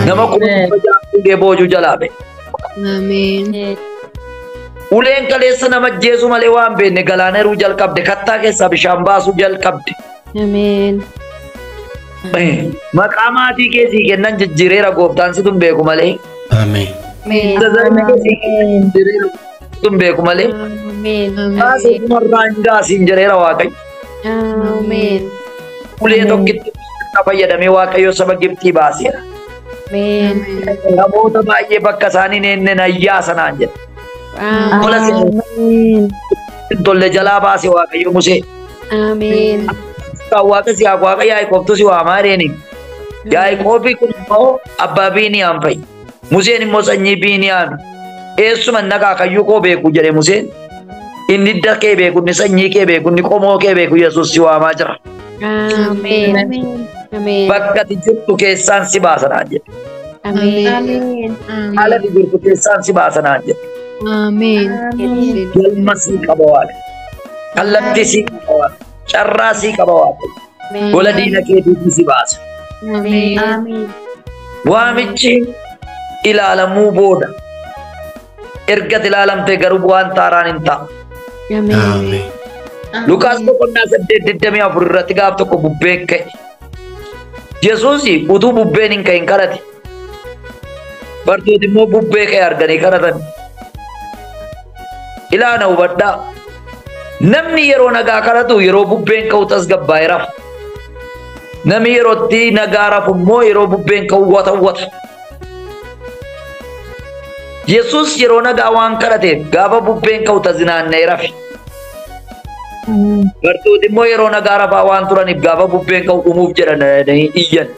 Nama kun fuudhee boojuu jalaa ba'e. Ameen. Uleen kaleessa nama jeesu malee waan beekne galaaneruu jalqabde kattaa keessaa bishaan baasuu jalqabde. Ameen. Maqaa maatii keessii kennan jijjiireera gooftaan situn beeku malee. Ameen. Situn beeku malee. Ameen. Baasee kumarraa hin gaasiin jedheera Waaqayyo. Ameen. Ulee tokkitti fayyadamee Waaqayyo saba Gibxii baaseera. Ameen. Namoota baay'ee bakka isaanii neenne nayyaa sanaan jedha. Tola tolle jalaa baase Waaqayyo Musee. Ameen. Waaqa si Waaqa Yaaqoobtu si waamaa deeni. Yaaqoobii kun immoo abbaa Biiniyaam fa'i. Museen immoo sanyii Biiniyaam. Eessuma nagaa kayyuu koo beeku jedhe Museen. Inni hidda kee beeku, inni sanyii kee beeku, inni qomoo kee beeku Yesuus si waamaa jira. Ameen. Ameen. Bakka ati jirtu keessaan si baasanaan jedhe. Ameen. Haala ati jirtu keessaan si baasanaan jedhe. Ameen. Galma sii qaba Waaqa. Kallattii sii qaba Waaqa. Carraa sii qaba Waaqa. Gola diina keetiitti si baasa. Ameen. Waamichi ilaalamuu booda. Erga ilaalamtee garuu waan taaraan hin ta'a. Ameen. Lukaas boqonnaa 8:24 irratti gaaf tokko bubbeen ka'e. Yesuus utuu bubbeen hin ka'in kadhate. Bartooti immoo bubbee ka'e arganii kadhatan. Ilaana hubadhaa. Namni yeroo nagaa kadhatu yeroo bubbeen ka'u tasgabbaa'ee rafa. Namni yerootti nagaa rafu immoo yeroo bubbeen ka'u wata. Yesuus yeroo nagaa waan kadhateef gaafa bubbeen ka'u tazinaannee rafe. Bartooti immoo yeroo nagaa rafaa waan turaniif gaafa bubbeen ka'u dhumuuf jedhanii iyyan.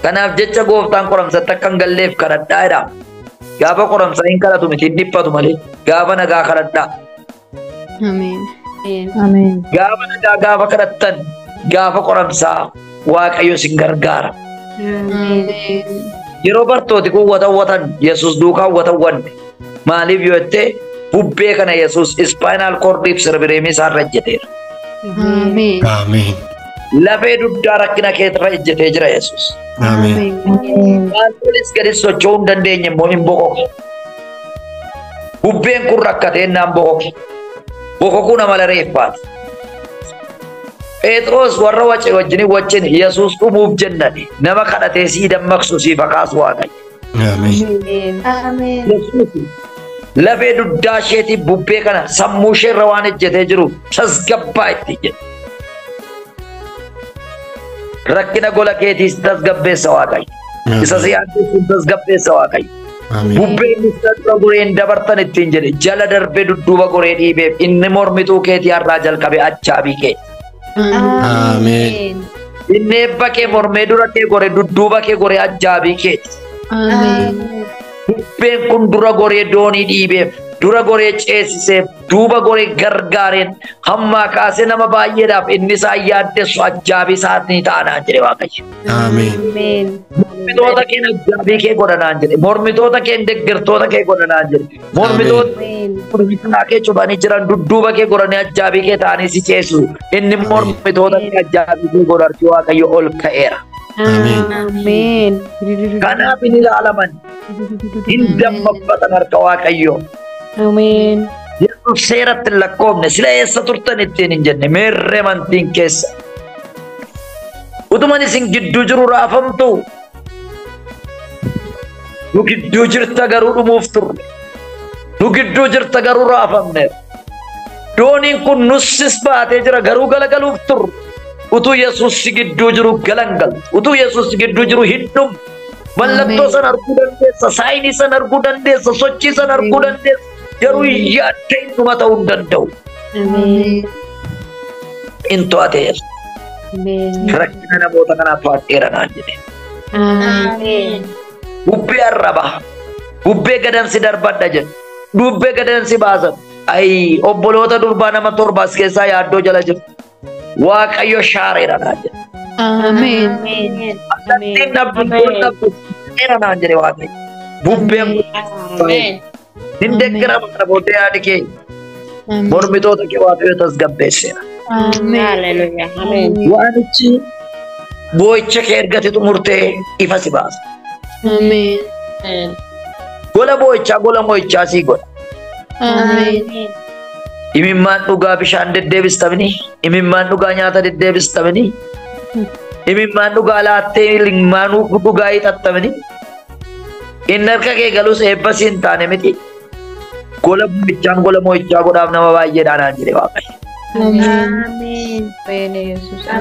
Kanaaf jecha gooftaan qoramsatti akka hin galleef kadhadhaa jedha. Gaafa qoramsa hin kadhatu miti hin dhiphatu malee gaafa nagaa kadhadhaa. Ameen. Gaafa nagaa gaafa kadhattan gaafa qoramsaa Waaqayyo sin gargaara. Yeroo bartooti kun watan Yesuus duukaa watanne maaliif yoo jettee bubbee kana Yesuus ispinaal koordiif sirbireemii isaarra ejjeteera. Ameen. Lafee dugdaa rakkina keetirra ejjetee jira Yesuus. Ameen. Wantoonni gadi socho'uu hin dandeenye immoo hin boqoqe. Bubbeen kun rakkatee naan boqoqe. Boqoquu nama reeffaati. Phexros warra wajjin Yesuus dhumuuf jennani nama kadhatee sii dammaqsu sii fakaasu Waaqayyo. Ameen. Lafee dugdaa isheetiif bubbee kana sammuu ishee irra waan ejjetee jiru tasgabbaa itti jedhe. Rakkina gola keetiis tasgabbeessa Waaqayyo. Isa si yaaddeessuun tasgabbeessa Waaqayyo. Bubbeen isa dura goreen dabartan ittiin jedhe jala darbee dudduuba goree dhiibeef inni mormituu keetii har'aa jalqabe achaabii kee. Ameen. Inni eebba kee mormee dura kee gore dudduuba kee gore ajaabii keeti. Bubbeen kun dura goree doonii dhiibeef dura goree ceesiseef duuba goree gargaareen hammaa kaasee nama baay'eedhaaf inni isaan yaaddessu ajaabii isaatii ta'anaan jedhe Waaqayyo. Ameen. Mormitoota kee ajaabii kee godhanaan jedhe. Mormitoota kee deeggartoota kee godhanaan jedhe. Mormitoota kee cubanii jiran dudduuba kee godhanii ajaabii kee ta'anii si ceesu. Inni mormitoota kee ajaabii kee godharti Waaqayyo ol ka'eera. Ameen. Kanaaf hin ilaalaman. Hin dammaqfatan harka Waaqayyo. Ameen. Yesuus seeratti hin lakkoofne sila eessa turtan ittiin hin jenne meerree amantiin keessa. Utuman isin gidduu jiru raafamtu. Nu gidduu jirta garuu dhumuuf turre. Nu gidduu jirta garuu raafamne. Dooniin kun nussis baatee jira garuu galagaluuf turre. Utuu Yesuus si gidduu jiru galangal. Utuu Yesuus si gidduu jiru hidhum. Mallattoo san arguu dandeessa, saayinii san arguu dandeessa, sochii san arguu dandeessa. Garuu yaadda innuma ta'uu hin danda'u. In to'ate Yesuus. Rakkina namoota kanaaf to'adheera naan jedhe. Bubbee arraba. Bubbee gadansi darbadha jedhe. Bubbee gadansi baasan. Ayi obboloota durbaa nama torbaas keessaa yaaddoo jala jiru. Waaqayyo shaareera naan jedhe. Ameen. Allattiin dhabdura naan jedhe Waaqayyo. Bubbeen kun hin deeggarama kana booddee yaadi kee mormitoota kee Waaqayyo tasgabbeesseera. Ameen. Waanichi boo'icha kee ergate xumurtee ifa si baasa. Amen. Gola boo'ichaa gola moo'ichaa sii godha. Amen. Imimmaan dhugaa bishaan deddeebistamini, imimmaan dhugaa nyaata deddeebistamini, imimmaan dhugaa laattee ilmaanuu dhugaa hiixattamini. Inni harka kee galus eebba siin taane miti. Gola boo'ichaan gola moo'ichaa godhaaf nama baay'eedhaan aan jedhe Waaqayyo. Amen.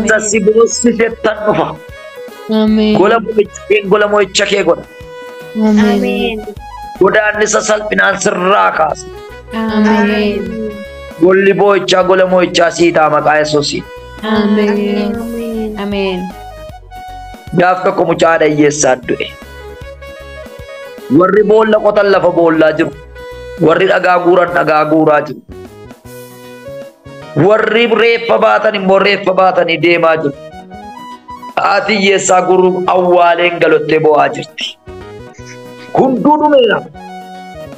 Isa si boosisettan dhufa. Amen. Gola moo'icha kee godha. Amen. Godaannisa salphinaan sirraa kaasa. Amen. Golli boo'ichaa gola moo'ichaa sii ta'a maqaa Yesuusiin. Amen. Amen. Gaaf tokko mucaa hiyyeessaa du'e. Warri boolla qotan lafa boollaa jiru. Warri dhagaa guuran dhagaa guuraa jiru. Warri reeffa baatan immoo reeffa baatanii deemaa jiru. Haati hiyyeessaa gurru awwaaleen galottee boo'aa jirti. Hunduu dhumeera.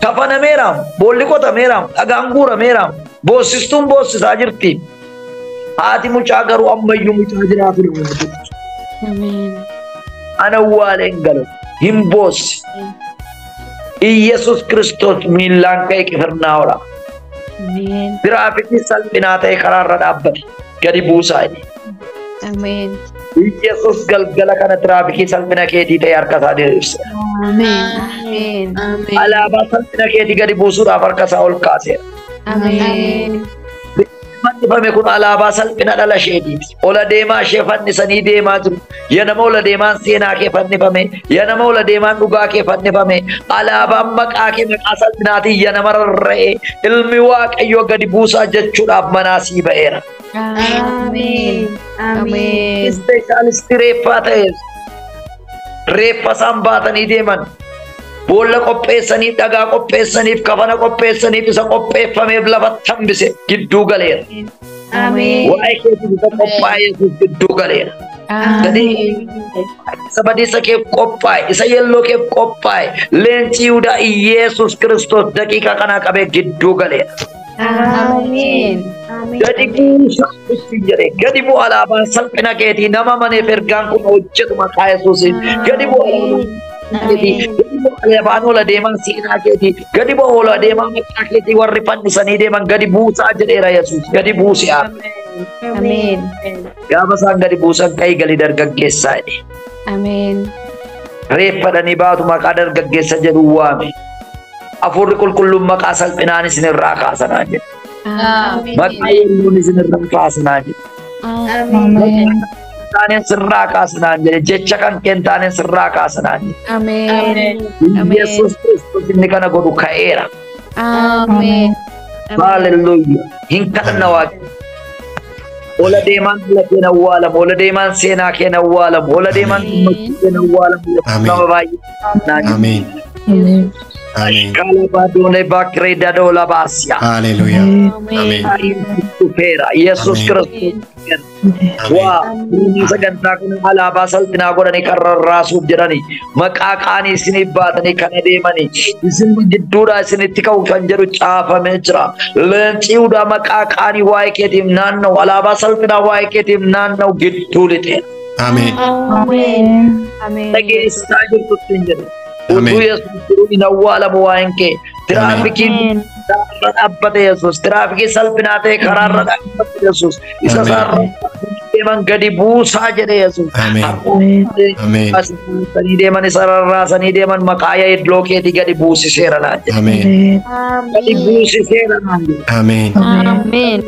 Kafanameera. Boolli qotameera. Dhagaan guurameera. Boossistuun boossisaa jirti. Haati mucaa garuu ammayyuu mucaa jiraatu jirti. Amen. Ana awwaaleen galotte. Hin boossi. Iyesus Kristos miillaan ka'e Qifirnaahomdhaa. Amen. Tiraafikii salphinaa ta'e karaarra dhaabbate. Gadi buusaa inni. Amen. Iyesus galgala kana tiraafikii salphina keetii ta'e harka isaa diriirse. Amen. Amen. Alaabaa salphina keetii gadi buusuudhaaf harka isaa ol kaaseera. Amen. Fannifame kun alaabaa salphina dhala isheetiiti. Ola deemaa ishee fannisanii deemaa jiru. Yanama ola deemaan seenaa kee fannifame. Yanama ola deemaan dhugaa kee fannifame. Alaabaan maqaa kee maqaa salphinaatiin yanama rarra'ee ilmi Waaqayyoo gadi buusaa jechuudhaaf manaa sii ba'eera. Amen. Amen. Ispeeshaalisti reeffaa ta'e reeffa isaan baatanii deeman. Boolla qopheessaniif dhagaa qopheessaniif kafana qopheessaniif isa qopheeffameef lafatti hambise gidduu galeera. Amen. Waa'ee keetiif isa qophaa'e Yesuus gidduu galeera. Isa badiisa keef qophaa'e isa yelloo keef qophaa'e leenci Yihudaa Iyeesus Kiristoos daqiiqaa kanaa qabee gidduu galeera. Amen. Gadi buusaa itti jedhee gadi bu'u alaabaan salphina keetii nama maneef ergaan kun hojjetu maqaa Yesuusiin gadi bu'u alaabaan ola deeman seenaa keetii gadi bu'u ola deeman maqaa keetii warri fannisanii deeman gadi buusaa jedheera Yesuus gadi buusi'a. Amen. Gaafa isaan gadi buusan ka'ii galii dargaggeessaa jedhe. Amen. Reeffadhanii baatu maqaa dargaggeessa jedhu waame. Hafuurri qulqulluun maqaa salphinaan isinirraa kaasanaa jedhe. Maqaa yelluun isinirraa kaasanaa jedhe. Amen. Taaneen sirraa kaasanaan jedhe. Jecha kan keen taaneen sirraa kaasanaan jedhe. Amen. Yesuus Kiristoos inni kana godhu ka'eera. Amen. Hallelujah. Hin kadhanna Waaqayyo. Ola deemaan biyya keen awwaalamu. Ola deemaan seenaa keen awwaalamu. Ola deemaan gammachuu keen awwaalamu. Nama baay'ee. Amen. Amen. Amen. Kalabadole bakre dadola basia. Hallelujah. Amen. Supera Yesus Kristus. Wah, ini sagantaa kun alaabaa salphinaa godhanii karrarraasuuf jedhanii maqaa qaanii isiniif baatanii kan adeemanii isin gidduudhaa isinitti ka'u kan jedhu caafamee jira. Leenci Yihudaa maqaa qaanii waa'ee keetiif naanna'u alaabaa salphinaa waa'ee keetiif naanna'u gidduu lixeera. Amen. Amen. Amen. Dhageessaa jirtutti hin jedhu. Amen. Utuu Yesuus jiru hin awwaalamu waa'een kee. Tiraafikiin dhaabbate Yesuus. Tiraafikii salphinaa ta'e karaarra dhaabbate Yesuus. Isa isaarra deeman gadi buusaa jedhe Yesuus. Amen. Amen. Sanii deeman isa rarraasanii deeman maqaa iddoo keetii gadi buusiseera naan jedhe. Amen. Gadi buusiseera naan jedhe. Amen. Amen.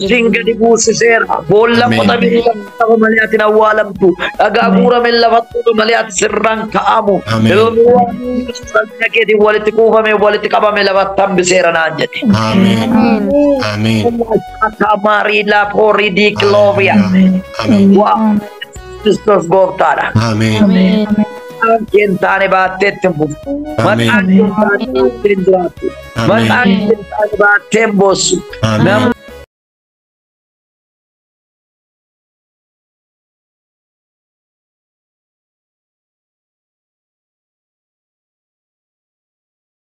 Isin gadi buusiseera. Boolla Amen. qotamee lafa malee ati hin awwaalamtu. Dhagaa guurame lafatti malee ati sirraan ka'amu. Amen. Ilmi Waaqayyoo salphina keetiin walitti kuufame walitti qabame lafatti hambiseera naan jedhe. Amen. Amen. Kamari la pori di Clovia. Amen. Wow. Kristos gooftaadha. Amen. Maqaan keen taane baatteetti hin bufu. Maqaan keen taane baatteen jiraattu. Amen. Maqaan keen taane baatteen boossu. Amen. Namni